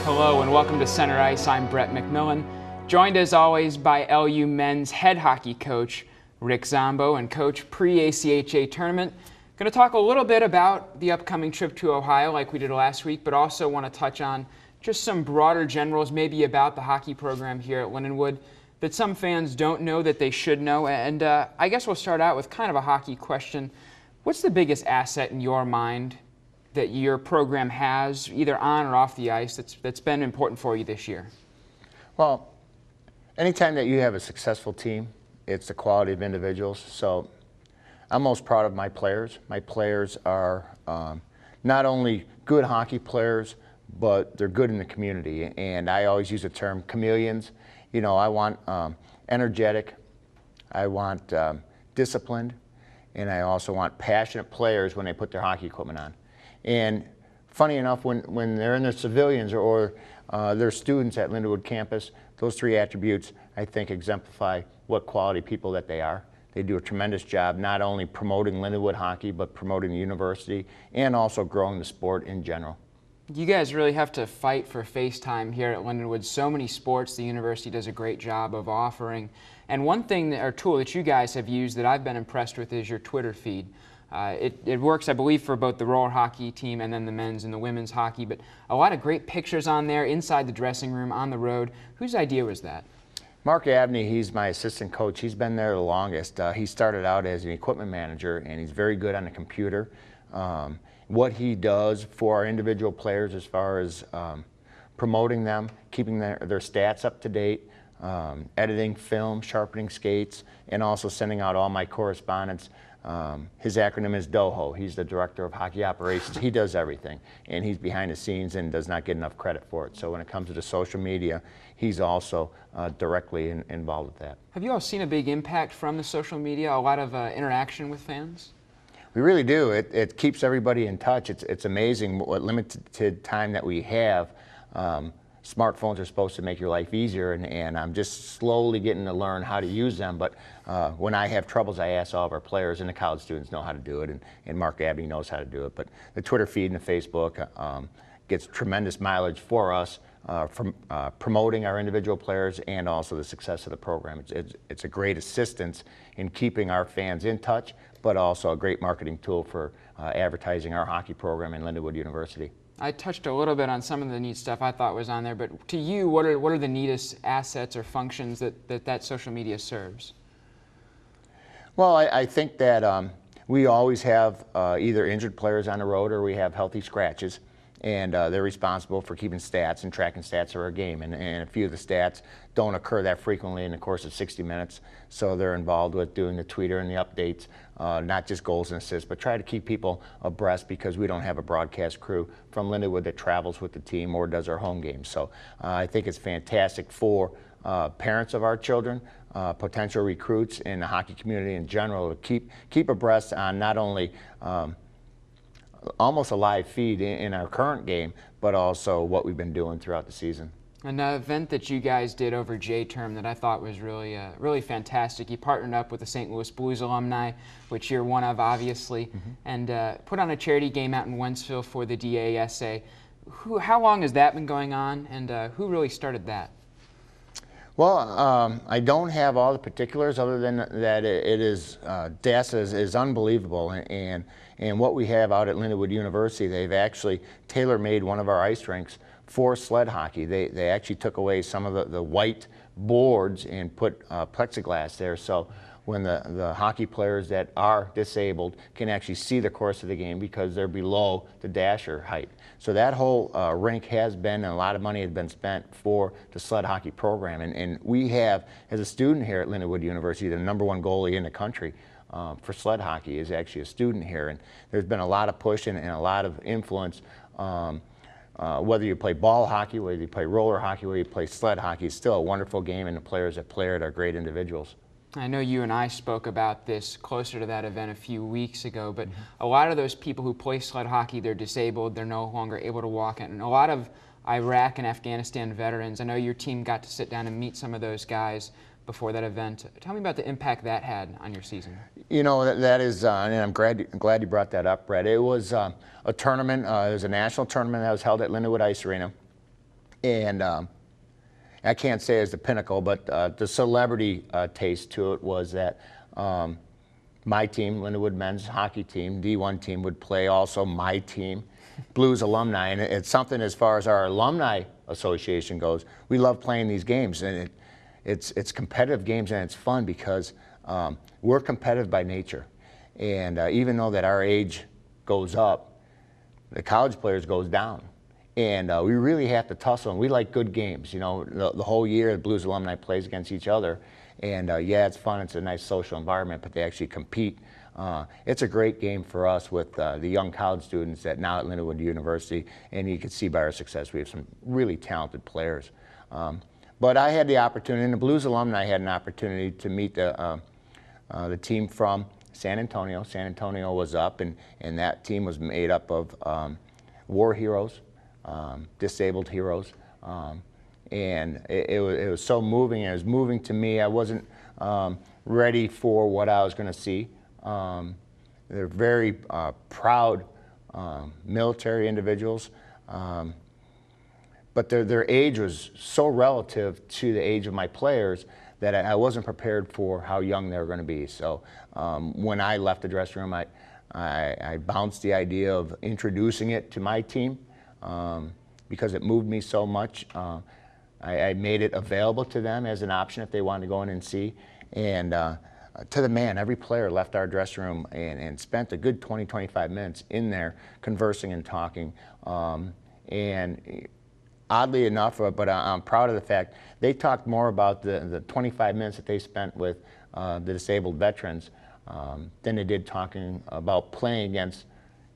Hello and welcome to Center Ice. I'm Brett McMillan, joined as always by LU men's head hockey coach Rick Zombo and coach pre-ACHA tournament. Going to talk a little bit about the upcoming trip to Ohio like we did last week, but also want to touch on just some broader generals maybe about the hockey program here at Lindenwood that some fans don't know that they should know. And I guess we'll start out with kind of a hockey question. What's the biggest asset in your mind that your program has, either on or off the ice, that's been important for you this year? Well, anytime that you have a successful team, it's the quality of individuals. So I'm most proud of my players. My players are not only good hockey players, but they're good in the community. And I always use the term chameleons. You know, I want energetic, I want disciplined, and I also want passionate players when they put their hockey equipment on. And funny enough, when they're in their civilians or they're students at Lindenwood campus, those three attributes, I think, exemplify what quality people that they are. They do a tremendous job not only promoting Lindenwood hockey, but promoting the university and also growing the sport in general. You guys really have to fight for face time here at Lindenwood. So many sports the university does a great job of offering. And one thing, or tool that you guys have used that I've been impressed with is your Twitter feed. It works, I believe, for both the roller hockey team and then the men's and the women's hockey, but a lot of great pictures on there, inside the dressing room, on the road. Whose idea was that? Mark Abney, he's my assistant coach. He's been there the longest. He started out as an equipment manager, and he's very good on the computer. What he does for our individual players as far as promoting them, keeping their stats up to date, editing film, sharpening skates, and also sending out all my correspondence. His acronym is DOHO. He's the Director of Hockey Operations. He does everything, and he's behind the scenes and does not get enough credit for it. So when it comes to the social media, he's also directly involved with that. Have you all seen a big impact from the social media, a lot of interaction with fans? We really do. It keeps everybody in touch. It's amazing what limited time that we have. Smartphones are supposed to make your life easier, and I'm just slowly getting to learn how to use them. But when I have troubles, I ask all of our players, and the college students know how to do it, and Mark Abney knows how to do it. But the Twitter feed and the Facebook gets tremendous mileage for us from promoting our individual players and also the success of the program. It's a great assistance in keeping our fans in touch, but also a great marketing tool for advertising our hockey program in Lindenwood University. I touched a little bit on some of the neat stuff I thought was on there, but to you, what are the neatest assets or functions that social media serves? Well, I think that we always have either injured players on the road or we have healthy scratches, and they're responsible for keeping stats and tracking stats of our game. And a few of the stats don't occur that frequently in the course of 60 minutes, so they're involved with doing the tweeter and the updates, not just goals and assists, but try to keep people abreast because we don't have a broadcast crew from Lindenwood that travels with the team or does our home games. So I think it's fantastic for parents of our children, potential recruits in the hockey community in general to keep abreast on not only almost a live feed in our current game, but also what we've been doing throughout the season. An event that you guys did over J-Term that I thought was really fantastic. You partnered up with the St. Louis Blues alumni, which you're one of, obviously, and put on a charity game out in Wentzville for the DASA. How long has that been going on, and who really started that? Well, I don't have all the particulars other than that DASA is unbelievable, and what we have out at Lindenwood University, they've actually tailor-made one of our ice rinks for sled hockey. They actually took away some of the white boards and put plexiglass there, so when the hockey players that are disabled can actually see the course of the game because they're below the dasher height. So that whole rink has been, and a lot of money has been spent for the sled hockey program. And we have, as a student here at Lindenwood University, the #1 goalie in the country for sled hockey is actually a student here. And there's been a lot of push and a lot of influence. Whether you play ball hockey, whether you play roller hockey, whether you play sled hockey, it's still a wonderful game, and the players that play it are great individuals. I know you and I spoke about this closer to that event a few weeks ago, but a lot of those people who play sled hockey, they're disabled, they're no longer able to walk, and a lot of Iraq and Afghanistan veterans. I know your team got to sit down and meet some of those guys before that event. Tell me about the impact that had on your season. You know, that is, and I'm glad you brought that up, Brett. It was a tournament, it was a national tournament that was held at Lindenwood Ice Arena. And I can't say it's the pinnacle, but the celebrity taste to it was that my team, Lindenwood men's hockey team, D1 team, would play also my team, Blues Alumni. And it's something as far as our alumni association goes, we love playing these games. And it's competitive games, and it's fun because we're competitive by nature. And even though that our age goes up, the college players goes down. And we really have to tussle, and we like good games. You know, the whole year the Blues Alumni plays against each other. And yeah, it's fun, it's a nice social environment, but they actually compete. It's a great game for us with the young college students that now at Lindenwood University, and you can see by our success we have some really talented players. But I had the opportunity, and the Blues Alumni had an opportunity to meet the team from San Antonio. San Antonio was up, and that team was made up of war heroes, disabled heroes, and it was so moving. It was moving to me. I wasn't ready for what I was going to see. They're very proud military individuals, but their age was so relative to the age of my players that I wasn't prepared for how young they were going to be. So when I left the dressing room, I bounced the idea of introducing it to my team because it moved me so much. I made it available to them as an option if they wanted to go in and see. And to the man, every player left our dressing room and spent a good 20, 25 minutes in there conversing and talking. And oddly enough, but I'm proud of the fact, they talked more about the 25 minutes that they spent with the disabled veterans than they did talking about playing against,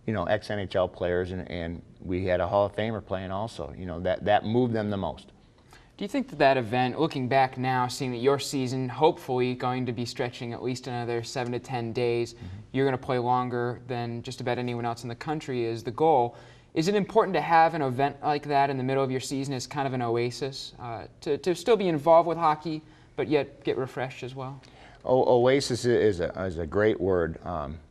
you know, ex-NHL players, and we had a Hall of Famer playing also. You know, that moved them the most. Do you think that that event, looking back now, seeing that your season hopefully going to be stretching at least another 7 to 10 days, you're going to play longer than just about anyone else in the country is the goal. Is it important to have an event like that in the middle of your season as kind of an oasis, to still be involved with hockey, but yet get refreshed as well? Oasis is a great word.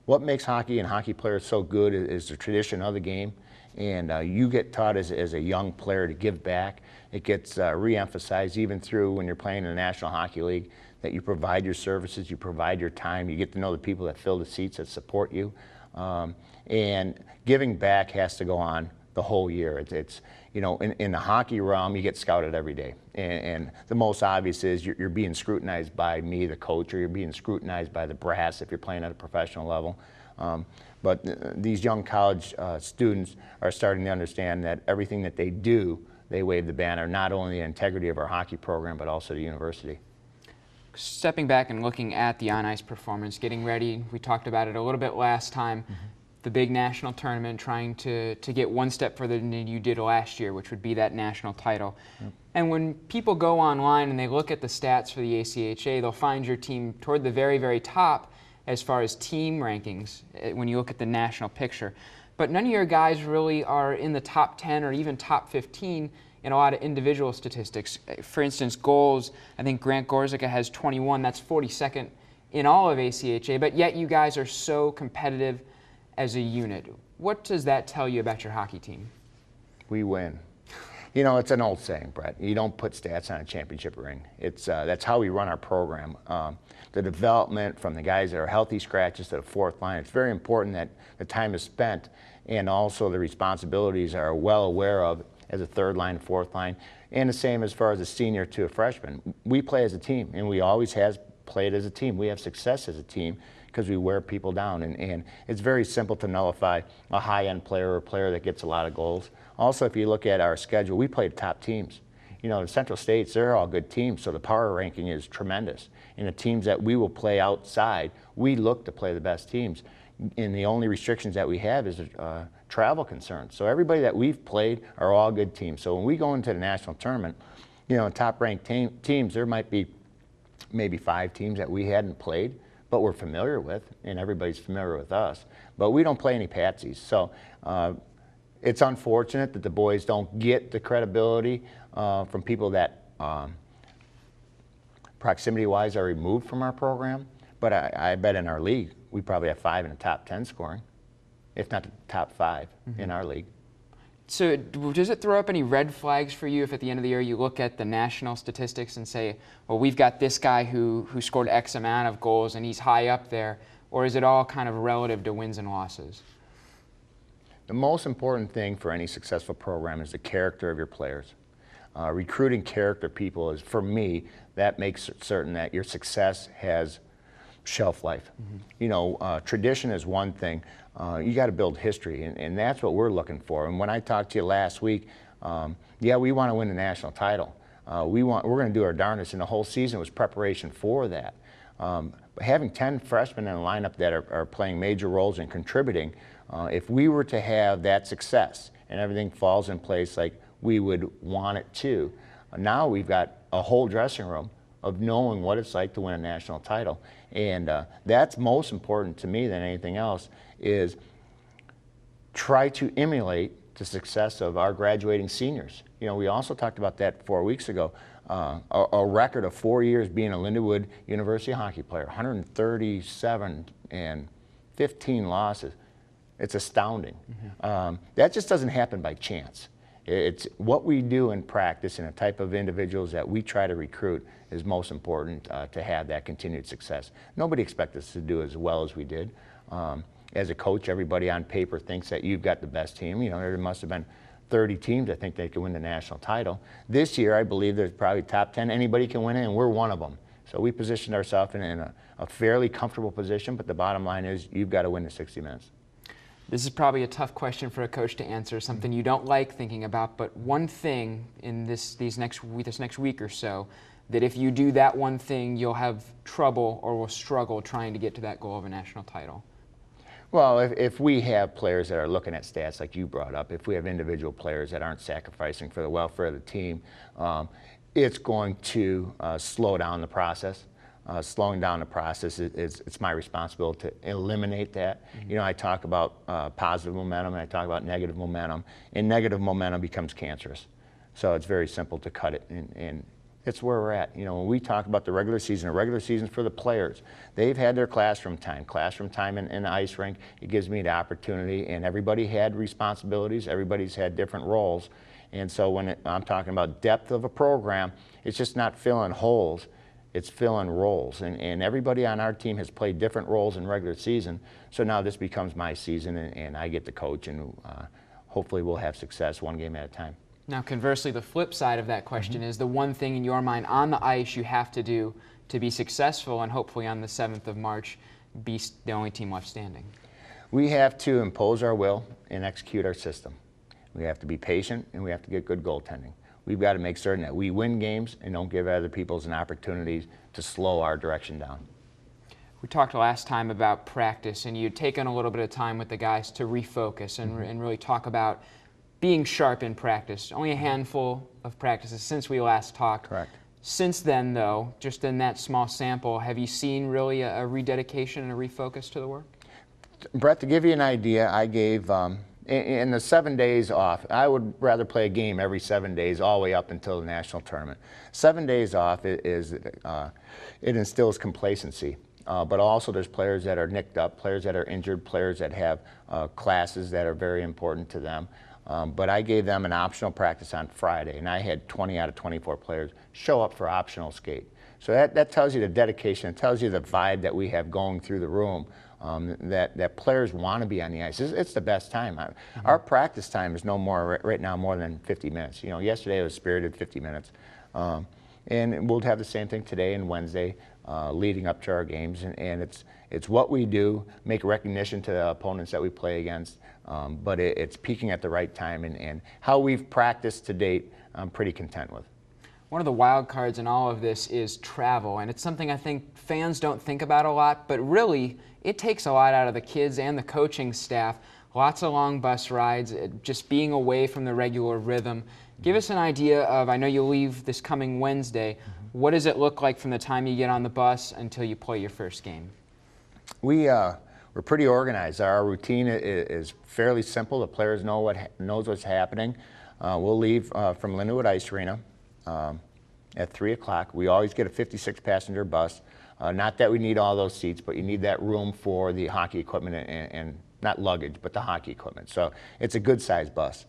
What makes hockey and hockey players so good is the tradition of the game. And you get taught as a young player to give back. It gets re-emphasized even through when you're playing in the National Hockey League, that you provide your services, you provide your time, you get to know the people that fill the seats that support you. And giving back has to go on the whole year. It's you know, in the hockey realm, you get scouted every day. And the most obvious is you're being scrutinized by me, the coach, or you're being scrutinized by the brass if you're playing at a professional level. But these young college students are starting to understand that everything that they do, they wave the banner, not only the integrity of our hockey program, but also the university. Stepping back and looking at the on-ice performance, getting ready, we talked about it a little bit last time, the big national tournament, trying to get one step further than you did last year, which would be that national title. And when people go online and they look at the stats for the ACHA, they'll find your team toward the very, very top as far as team rankings when you look at the national picture. But none of your guys really are in the top 10 or even top 15 in a lot of individual statistics. For instance, goals, I think Grant Gorzyka has 21. That's 42nd in all of ACHA, but yet you guys are so competitive as a unit. What does that tell you about your hockey team? We win. You know, it's an old saying, Brett. You don't put stats on a championship ring. That's how we run our program. The development from the guys that are healthy scratches to the fourth line, it's very important that the time is spent and also the responsibilities are well aware of as a third line, fourth line, and the same as far as a senior to a freshman. We play as a team, and we always have played as a team. We have success as a team because we wear people down, and it's very simple to nullify a high-end player or a player that gets a lot of goals. Also, if you look at our schedule, we play top teams. You know, the Central States, they're all good teams, so the power ranking is tremendous. And the teams that we will play outside, we look to play the best teams. And the only restrictions that we have is travel concerns. So everybody that we've played are all good teams. So when we go into the national tournament, you know, top-ranked teams, there might be maybe 5 teams that we hadn't played, but we're familiar with, and everybody's familiar with us. But we don't play any patsies. So it's unfortunate that the boys don't get the credibility from people that proximity-wise are removed from our program. But I bet in our league, we probably have 5 in the top 10 scoring, if not the top 5 in our league. So does it throw up any red flags for you if at the end of the year you look at the national statistics and say, well, we've got this guy who scored X amount of goals and he's high up there, or is it all kind of relative to wins and losses? The most important thing for any successful program is the character of your players. Recruiting character people is, for me, that makes certain that your success has shelf life. Mm-hmm. You know, tradition is one thing. You got to build history, and that's what we're looking for. And when I talked to you last week, yeah, we want to win the national title. We're going to do our darndest, and the whole season was preparation for that. Having 10 freshmen in a lineup that are playing major roles and contributing, if we were to have that success and everything falls in place like we would want it to, now we've got a whole dressing room of knowing what it's like to win a national title. And that's most important to me than anything else, is try to emulate the success of our graduating seniors. You know, we also talked about that 4 weeks ago. A record of 4 years being a Lindenwood University hockey player, 137 and 15 losses. It's astounding. Mm-hmm. That just doesn't happen by chance. It's what we do in practice and the type of individuals that we try to recruit is most important to have that continued success. Nobody expects us to do as well as we did. As a coach, everybody on paper thinks that you've got the best team. You know, there must have been 30 teams that think they could win the national title. This year, I believe there's probably top 10. Anybody can win it, and we're one of them. So we positioned ourselves in a fairly comfortable position, but the bottom line is you've got to win the 60 minutes. This is probably a tough question for a coach to answer, something you don't like thinking about, but one thing in this next week or so, that if you do that one thing, you'll have trouble or will struggle trying to get to that goal of a national title. Well, if we have players that are looking at stats like you brought up, if we have individual players that aren't sacrificing for the welfare of the team, it's going to slow down the process. Slowing down the process it's my responsibility to eliminate that. Mm-hmm. You know, I talk about positive momentum and I talk about negative momentum, and negative momentum becomes cancerous. So it's very simple to cut it, and it's where we're at. You know, when we talk about the regular season for the players, they've had their classroom time in the ice rink. It gives me the opportunity, and everybody had responsibilities, everybody's had different roles, and so when I'm talking about depth of a program, it's just not filling holes. It's filling roles, and everybody on our team has played different roles in regular season, so now this becomes my season, and I get to coach, and hopefully we'll have success one game at a time. Now conversely, the flip side of that question is the one thing in your mind on the ice you have to do to be successful and hopefully on the 7th of March be the only team left standing. We have to impose our will and execute our system. We have to be patient, and we have to get good goaltending. We've got to make certain that we win games and don't give other people an opportunity to slow our direction down. We talked last time about practice, and you'd taken a little bit of time with the guys to refocus and really talk about being sharp in practice. Only a handful of practices since we last talked. Correct. Since then, though, just in that small sample, have you seen really a rededication and a refocus to the work? Brett, to give you an idea, I gave in the 7 days off, I would rather play a game every 7 days all the way up until the national tournament. 7 days off it instills complacency, but also there's players that are nicked up, players that are injured, players that have classes that are very important to them. But I gave them an optional practice on Friday, and I had 20 out of 24 players show up for optional skate. So that tells you the dedication, it tells you the vibe that we have going through the room. That players want to be on the ice. It's the best time. Mm-hmm. Our practice time is no more right now more than 50 minutes. You know, yesterday it was spirited 50 minutes. And we'll have the same thing today and Wednesday leading up to our games. And it's what we do, make recognition to the opponents that we play against, but it's peaking at the right time. And how we've practiced to date, I'm pretty content with. One of the wild cards in all of this is travel, and it's something I think fans don't think about a lot, but really it takes a lot out of the kids and the coaching staff. Lots of long bus rides, just being away from the regular rhythm. Give us an idea of, I know you leave this coming Wednesday, what does it look like from the time you get on the bus until you play your first game? We're pretty organized. Our routine is fairly simple. The players knows what's happening. We'll leave from Lindenwood Ice Arena at 3 o'clock. We always get a 56-passenger bus. Not that we need all those seats, but you need that room for the hockey equipment and not luggage, but the hockey equipment. So it's a good-sized bus.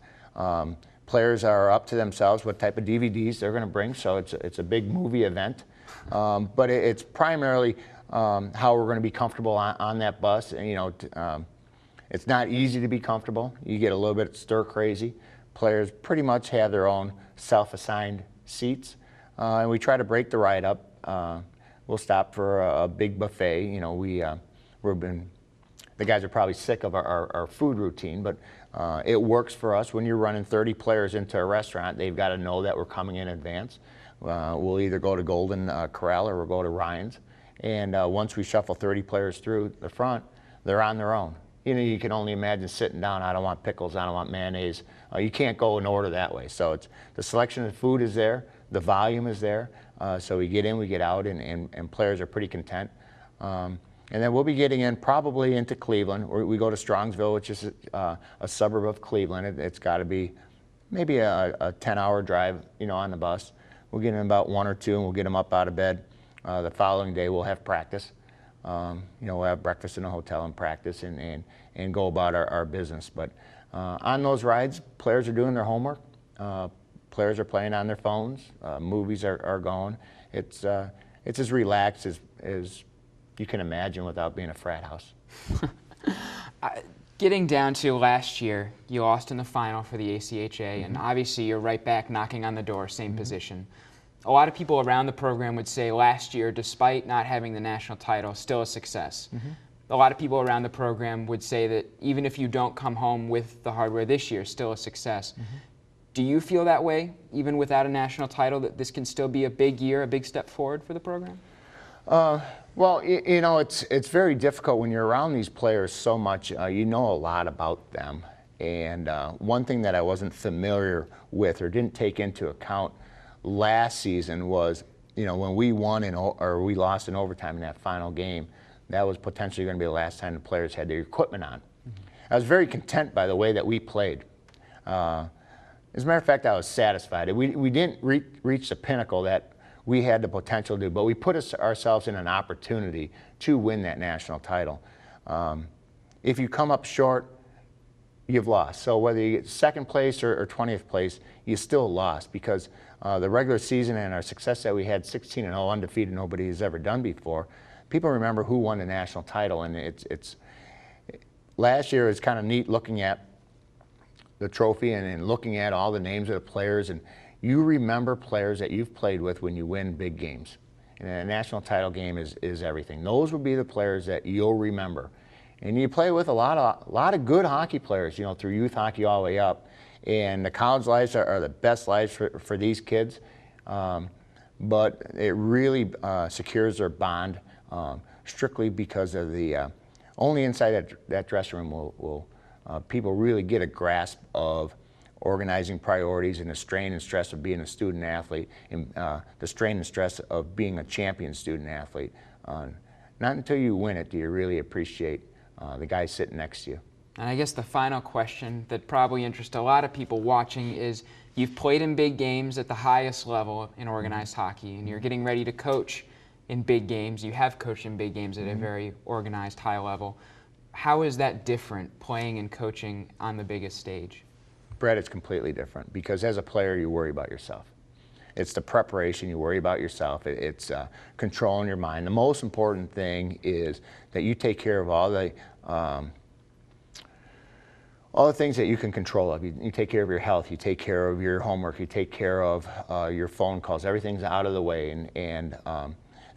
Players are up to themselves what type of DVDs they're going to bring, so it's a big movie event. But it's primarily how we're going to be comfortable on that bus. And, you know, it's not easy to be comfortable. You get a little bit stir crazy. Players pretty much have their own self-assigned seats, and we try to break the ride up. We'll stop for a big buffet. You know, the guys are probably sick of our food routine, but it works for us. When you're running 30 players into a restaurant, they've got to know that we're coming in advance. We'll either go to Golden Corral or we'll go to Ryan's. And once we shuffle 30 players through the front, they're on their own. You know, you can only imagine sitting down. I don't want pickles. I don't want mayonnaise. You can't go in order that way. So the selection of food is there. The volume is there. So we get in, we get out, and players are pretty content. And then we'll be getting in probably into Cleveland. We go to Strongsville, which is a suburb of Cleveland. It's got to be maybe a 10-hour drive, you know, on the bus. We'll get in about 1 or 2, and we'll get them up out of bed. The following day, we'll have practice. You know, we'll have breakfast in a hotel and practice and go about our business. But on those rides, players are doing their homework. Players are playing on their phones. Movies are going. It's as relaxed as you can imagine without being a frat house. Getting down to last year, you lost in the final for the ACHA, and obviously you're right back knocking on the door, same position. A lot of people around the program would say last year, despite not having the national title, still a success. A lot of people around the program would say that even if you don't come home with the hardware this year, still a success. Do you feel that way, even without a national title, that this can still be a big year, a big step forward for the program? Well, you know, it's very difficult when you're around these players so much. You know a lot about them. And one thing that I wasn't familiar with or didn't take into account last season was, you know, when we won or we lost in overtime in that final game, that was potentially going to be the last time the players had their equipment on. I was very content by the way that we played. As a matter of fact, I was satisfied. We didn't reach the pinnacle that we had the potential to do, but we put ourselves in an opportunity to win that national title. If you come up short, you've lost. So whether you get second place or 20th place, you still lost, because the regular season and our success that we had, 16-0, undefeated, nobody has ever done before, people remember who won the national title. And last year it was kind of neat looking at the trophy and looking at all the names of the players, and you remember players that you've played with when you win big games. And a national title game is everything. Those would be the players that you'll remember. And you play with a lot of good hockey players, you know, through youth hockey all the way up. And the college lives are the best lives for these kids. But it really secures their bond strictly because of the only inside that dressing room will people really get a grasp of organizing priorities and the strain and stress of being a student athlete, and the strain and stress of being a champion student athlete. Not until you win it do you really appreciate the guy sitting next to you. And I guess the final question that probably interests a lot of people watching is, you've played in big games at the highest level in organized hockey, and you're getting ready to coach in big games. You have coached in big games at a very organized, high level. How is that different, playing and coaching on the biggest stage? Brett, it's completely different, because as a player you worry about yourself. It's the preparation, you worry about yourself. It's controlling your mind. The most important thing is that you take care of all the things that you can control of. You take care of your health, you take care of your homework, you take care of your phone calls. Everything's out of the way, and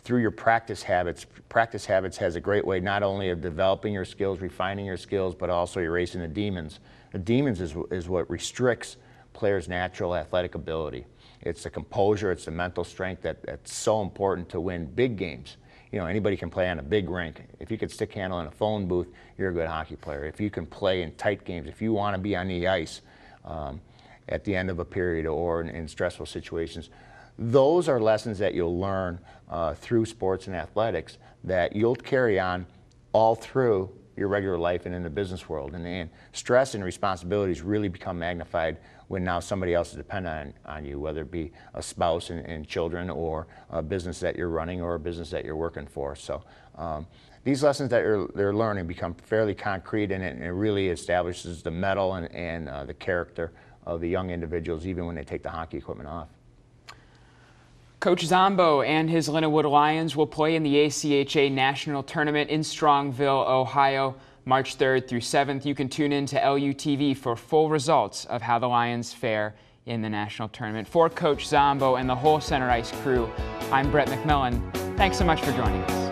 through your practice habits has a great way not only of developing your skills, refining your skills, but also erasing the demons. The demons is what restricts players' natural athletic ability. It's the composure, it's the mental strength that's so important to win big games. You know, anybody can play on a big rink. If you can stick handle in a phone booth, you're a good hockey player. If you can play in tight games, if you want to be on the ice at the end of a period or in stressful situations, those are lessons that you'll learn through sports and athletics that you'll carry on all through your regular life and in the business world. And stress and responsibilities really become magnified when now somebody else is dependent on you, whether it be a spouse and children, or a business that you're running, or a business that you're working for. So these lessons that they're learning become fairly concrete, and it really establishes the mettle and the character of the young individuals, even when they take the hockey equipment off. Coach Zombo and his Lindenwood Lions will play in the ACHA National Tournament in Strongville, Ohio, March 3rd through 7th. You can tune in to LUTV for full results of how the Lions fare in the national tournament. For Coach Zombo and the whole Center Ice crew, I'm Brett McMillan. Thanks so much for joining us.